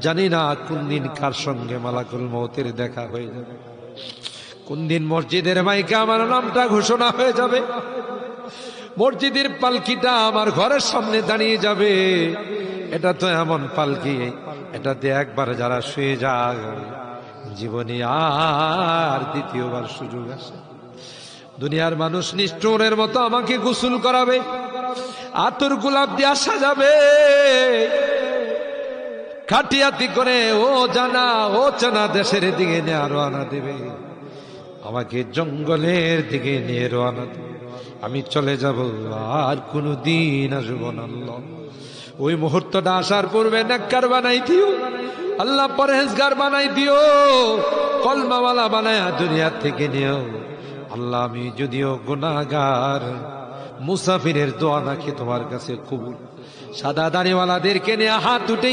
জানি না কোন দিন কার সঙ্গে মালাকুল মউতের দেখা হয়ে যাবে, কোন দিন মসজিদের মাইকে আমার নামটা ঘোষণা হয়ে যাবে, মসজিদের পালকিটা আমার ঘরের সামনে দাঁড়িয়ে যাবে। এটা তো এমন পালকি, এটাতে একবার যারা শুয়ে যায় জীবনে আর দ্বিতীয়বার সুযোগ আসে। দুনিয়ার মানুষ নিষ্ঠুরের মতো আমাকে গোসল করাবে, আতর গোলাপ দিয়ে সাজাবে, খাটিয়াতি করে ও জানা ও চানা দেশের দিকে নিয়ে রওনা দেবে, আমাকে জঙ্গলের দিকে নিয়ে রওনা দেবে। আমি চলে যাব, আর কোনো দিন আসব না। আল্লাহ ওই মুহূর্তটা আসার পূর্বে নেককার বানাই দিও আল্লাহ, পরহেজগার বানাই দিও, কলমাওয়ালা বানায়া দুনিয়া থেকে নিও আল্লাহ। আমি যদিও গুনাহগার, মুসাফিরের দোয়া নাকি তোমার কাছে কবুল। সাদা দাড়িওয়ালাদেরকে নিয়ে হাত উঠে